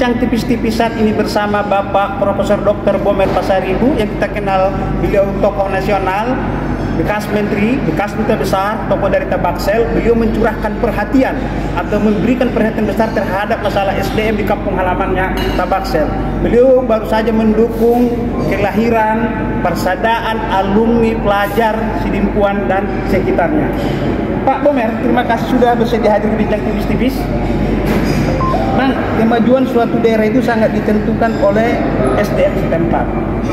Yang tipis-tipis saat ini bersama Bapak Profesor Dr. Bomer Pasaribu yang kita kenal beliau tokoh nasional, bekas menteri, bekas duta besar, tokoh dari Tabaksel. Beliau mencurahkan perhatian atau memberikan perhatian besar terhadap masalah SDM di kampung halamannya Tabaksel. Beliau baru saja mendukung kelahiran, persadaan alumni pelajar Sidimpuan dan sekitarnya. Pak Bomer, terima kasih sudah bersedia hadir di Bincang Tipis-Tipis. Bang, kemajuan suatu daerah itu sangat ditentukan oleh SDM setempat.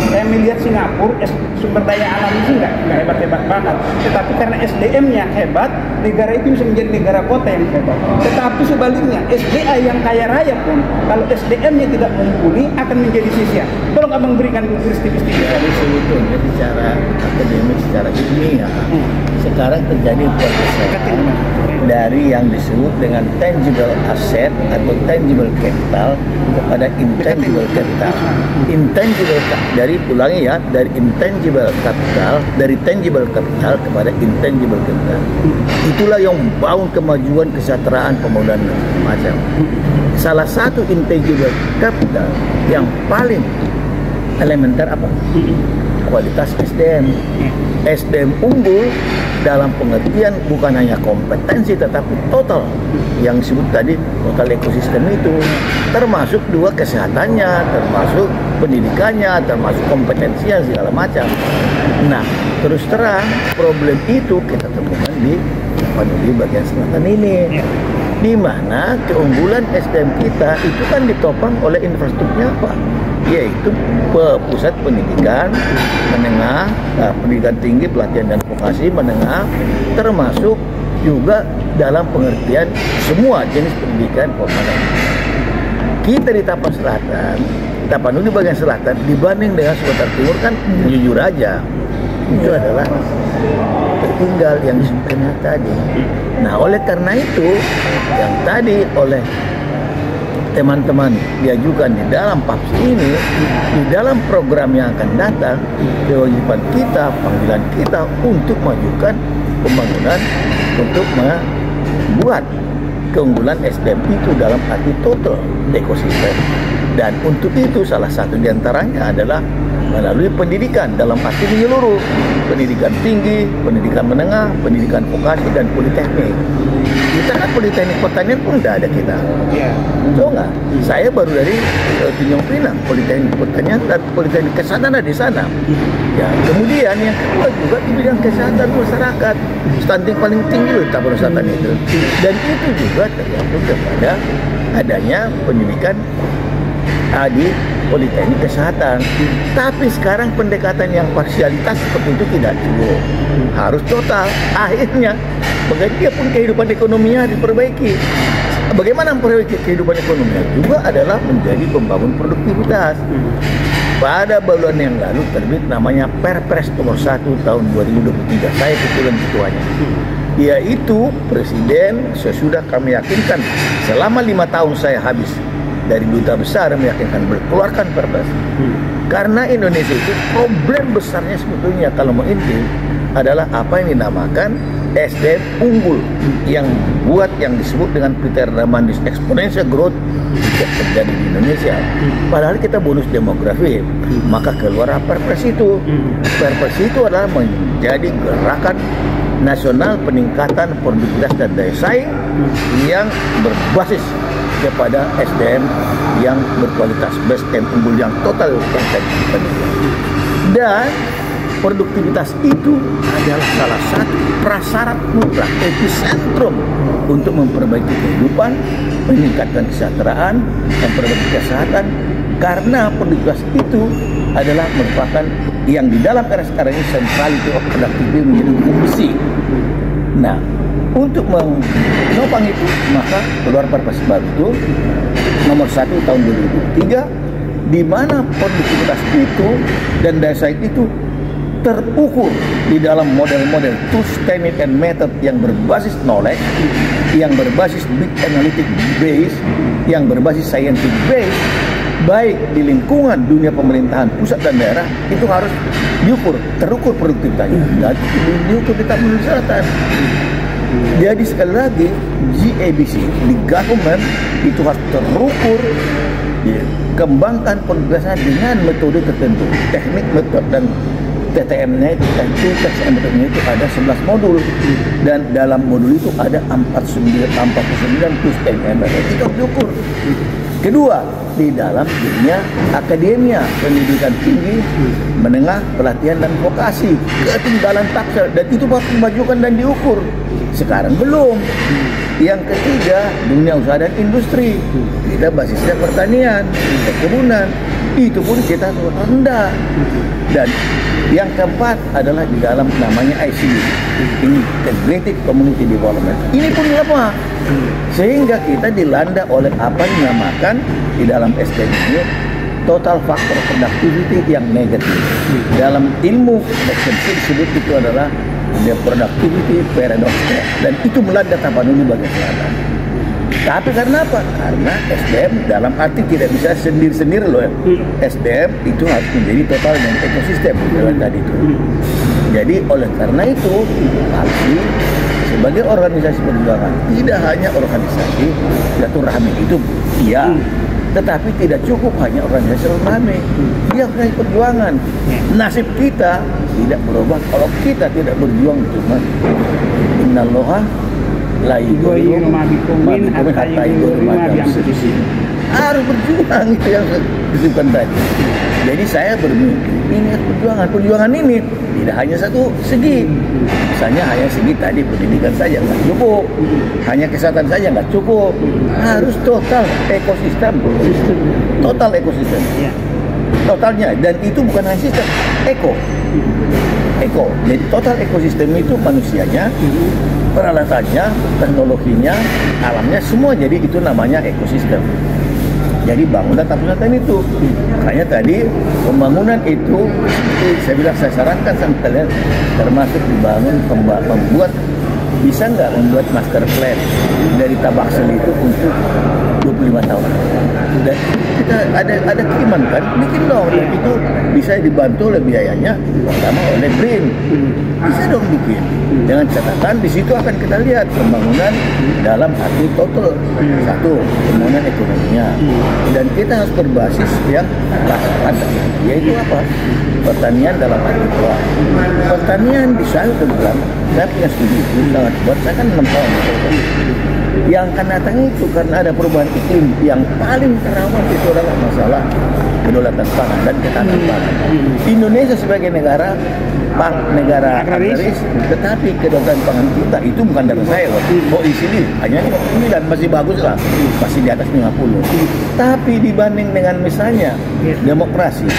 Saya melihat Singapura, sumber daya alam itu nggak hebat-hebat banget. Tetapi karena SDM-nya hebat, negara itu bisa menjadi negara kota yang hebat. Tetapi sebaliknya, SDA yang kaya raya pun, kalau SDM-nya tidak mumpuni, akan menjadi sia-sia. Tolong abang berikan tipis-tipis. Jadi sebetulnya secara akademik, secara ilmiah, sekarang terjadi pergeseran dari yang disebut dengan tangible asset atau tangible capital kepada intangible capital. Intangible dari ulangi ya, dari intangible capital, dari tangible capital kepada intangible capital. Itulah yang membangun kemajuan, kesejahteraan, pembangunan macam. Salah satu intangible capital yang paling elementer apa? Kualitas SDM. SDM unggul dalam pengertian bukan hanya kompetensi tetapi total yang disebut tadi total ekosistem itu, termasuk dua kesehatannya, termasuk pendidikannya, termasuk kompetensinya segala macam. Nah, terus terang problem itu kita temukan di Tapanuli bagian selatan ini, di mana keunggulan SDM kita itu kan ditopang oleh infrastrukturnya apa? Yaitu pusat pendidikan menengah, pendidikan tinggi, pelatihan dan vokasi menengah, termasuk juga dalam pengertian semua jenis pendidikan formal. Kita di Tapan Selatan, Tapanuli bagian selatan dibanding dengan Sumatera Timur kan jujur aja itu adalah tertinggal yang disebutkan tadi. Nah, oleh karena itu yang tadi oleh teman-teman diajukan di dalam PAPS ini, di dalam program yang akan datang, kewajiban kita, panggilan kita untuk majukan pembangunan, untuk membuat keunggulan SDM itu dalam arti total ekosistem. Dan untuk itu salah satu diantaranya adalah melalui pendidikan dalam arti menyeluruh, pendidikan tinggi, pendidikan menengah, pendidikan vokasi dan politeknik. Kita kan politeknik pertanian pun tidak ada kita. So nggak? Saya baru dari Tanjung Pinang, politeknik pertanian dan politeknik kesehatan ada di sana. Ya, kemudian yang kedua juga di bidang kesehatan masyarakat, stunting paling tinggi loh Tapan Selatan itu. Dan itu juga tergantung kepada adanya pendidikan di politeknik kesehatan. Tapi sekarang pendekatan yang parsialitas seperti itu tidak cukup, harus total. Akhirnya bagaimana pun kehidupan ekonominya diperbaiki. Bagaimana memperbaiki kehidupan ekonominya juga adalah menjadi pembangun produktivitas. Pada bulan yang lalu terbit namanya Perpres nomor 1 tahun 2023. Saya kebetulan ketuanya. Yaitu Presiden sesudah kami yakinkan selama 5 tahun saya habis dari duta besar meyakinkan berkeluarkan Perpres. Karena Indonesia itu problem besarnya sebetulnya kalau mau inti adalah apa yang dinamakan SDM unggul yang buat yang disebut dengan Peter Ramandis exponential growth tidak terjadi di Indonesia. Padahal kita bonus demografi, maka keluar Perpres itu. Perpres itu adalah menjadi gerakan nasional peningkatan produktivitas dan daya saing yang berbasis kepada SDM yang berkualitas, SDM unggul yang total yang tadi kita lihat. Dan produktivitas itu adalah salah satu prasyarat mutlak, epicentrum untuk memperbaiki kehidupan, meningkatkan kesejahteraan, memperbaiki kesehatan. Karena produktivitas itu adalah merupakan yang di dalam era sekarang ini centrality of productivity menjadi hukum besi. Nah, untuk menopang itu maka keluar Perpres baru itu nomor 1 tahun 2003, di mana produktivitas itu dan daya saing itu terukur di dalam model-model tools, technique, and method yang berbasis knowledge, yang berbasis big analytic base, yang berbasis scientific base, baik di lingkungan dunia pemerintahan pusat dan daerah itu harus diukur, terukur produktivitasnya dan diukur di Tapanuli Selatan. Jadi sekali lagi GABC di government itu harus terukur Kembangkan penugasan dengan metode tertentu, teknik, metode, dan TTM-nya itu, teks metodenya itu ada 11 modul, dan dalam modul itu ada 49 plus TMM itu harus diukur. Kedua, di dalam dunia akademia, pendidikan tinggi, menengah, pelatihan dan vokasi, ketinggalan taksel, dan itu harus dimajukan dan diukur. Sekarang belum. Yang ketiga, dunia usaha dan industri, kita basisnya pertanian, perkebunan, itu pun kita rendah. Dan yang keempat adalah di dalam namanya ICD, Integrated Community Development. Ini pun lemah, sehingga kita dilanda oleh apa yang dinamakan di dalam SDM ini total factor productivity yang negatif. Dalam ilmu efisiensi disebut itu adalah the productivity paradox, dan itu melanda Tapanuli bagian selatan. Tapi karena apa? Karena SDM dalam arti tidak bisa sendiri-sendiri loh ya. SDM itu harus menjadi total dan ekosistem tadi itu. Jadi oleh karena itu, ALSI sebagai organisasi perjuangan tidak hanya organisasi silaturahmi itu iya, tetapi tidak cukup hanya organisasi silaturahmi. Dia organisasi perjuangan. Nasib kita tidak berubah kalau kita tidak berjuang cuma innallaha la yughayyiru ma biqaumin hatta yughayyiru ma bi anfusihim. Harus berjuang, itu yang disebutkan tadi. Jadi saya bermimpi ini perjuangan ini tidak hanya satu segi. Misalnya hanya segi tadi pendidikan saja nggak cukup, hanya kesehatan saja nggak cukup, harus total ekosistem, total ekosistem, totalnya. Dan itu bukan hanya sistem, eko. Jadi total ekosistem itu manusianya, peralatannya, teknologinya, alamnya, semua. Jadi itu namanya ekosistem. Jadi bangunan tapunan itu, makanya tadi pembangunan itu saya bilang, saya sarankan sama kalian, termasuk dibangun membuat, bisa nggak membuat master plan dari Tabaksel itu untuk 25 tahun. Dan kita ada kiriman kan, bikin dong, dan itu bisa dibantu oleh biayanya pertama oleh BRIN, bisa dong bikin. Dengan catatan di situ akan kita lihat pembangunan dalam arti total, satu pembangunan ekonominya, dan kita harus berbasis yang ada, yaitu apa? Pertanian dalam arti kuat. Pertanian di saya kebetulan saya punya studi itu sangat kuat. Saya kan 6 tahun yang akan datang itu karena ada perubahan iklim yang paling rawan itu adalah masalah kedaulatan pangan dan ketahanan pangan. Indonesia sebagai negara agraris, tetapi kedaulatan pangan kita itu bukan dari saya loh. OECD hanya 59, masih bagus lah, masih di atas 50. Tapi dibanding dengan misalnya demokrasi,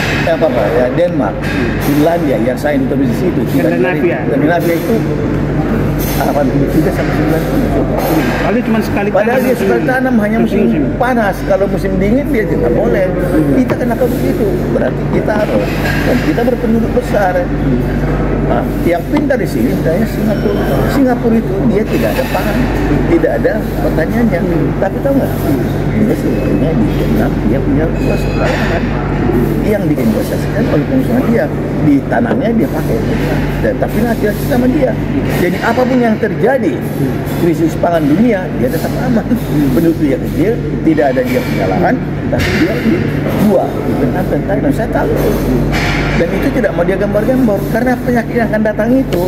Denmark, Finlandia yang saya ditulis di situ, Skandinavia itu 83 sampai 90. Lalu cuma sekali padahal dia sekali tanam hanya musim panas. Kalau musim dingin dia tidak boleh. Kita kenapa begitu? Berarti kita harus, dan kita berpenduduk besar. Nah, yang pintar di sini sebenarnya Singapura. Singapura itu dia tidak ada pangan, tidak ada pertaniannya. Tapi tahu nggak? Dia sebenarnya di Vietnam dia punya luas lahan yang diinvestasikan oleh pengusaha dia, ditanamnya dia pakai, dan tapi hasil sama dia. Jadi apapun yang terjadi, krisis pangan dunia dia tetap aman. Penduduk dia kecil, tidak ada dia punya lahan, tapi dia di dua di Vietnam dan Thailand. Saya tahu. Dan itu tidak mau dia gambar-gambar, karena penyakit yang akan datang itu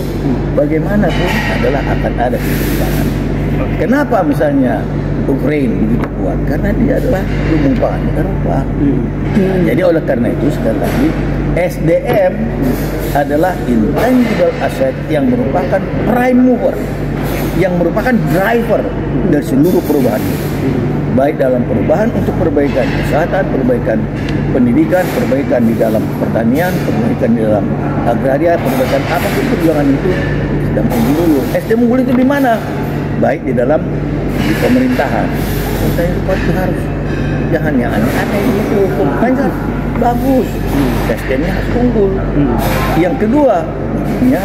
bagaimanapun adalah akan ada krisis pangan. Kenapa misalnya Ukraina begitu kuat? Karena dia adalah lumbung pangan Eropa. Jadi oleh karena itu sekali lagi SDM adalah intangible asset yang merupakan prime mover, yang merupakan driver dari seluruh perubahan, baik dalam perubahan untuk perbaikan kesehatan, perbaikan pendidikan, perbaikan di dalam pertanian, perbaikan di dalam agraria, perbaikan apapun perjuangan itu sedang dulu. SDM unggul itu di mana? Baik di dalam di pemerintahan. Kita itu harus jangan yang aneh-aneh itu, pemerintahan bagus, SDM-nya harus unggul. Yang kedua, ya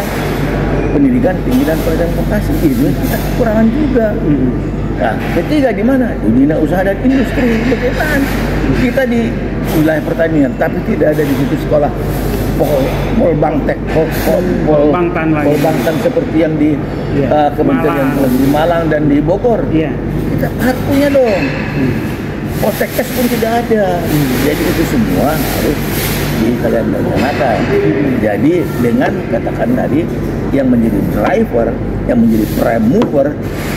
pendidikan tinggi dan pelatihan vokasi itu kita kekurangan juga. Nah, ketiga di mana? Di dunia usaha dan industri. Bagaimana kita di wilayah pertanian, tapi tidak ada di situ sekolah Polbangtek, Polbangtan seperti yang di Kementerian di Malang dan di Bogor. Kita harus punya dong. Poltek cash pun tidak ada. Jadi itu semua harus kalian rencanakan. Jadi dengan katakan tadi yang menjadi driver, yang menjadi prime mover,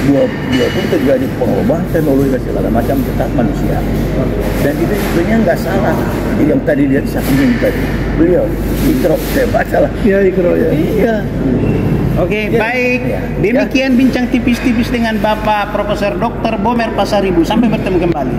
dua pun terjadi perubahan teknologi dan segala macam tetap manusia. Dan itu sebenarnya nggak salah. Yang tadi dia sampaikan tadi, beliau Ikro, saya baca lah. Iya, Ikro ya. Iya. Oke, Ya, baik. ya. Demikian bincang tipis-tipis dengan Bapak Profesor Dr. Bomer Pasaribu. Sampai bertemu kembali.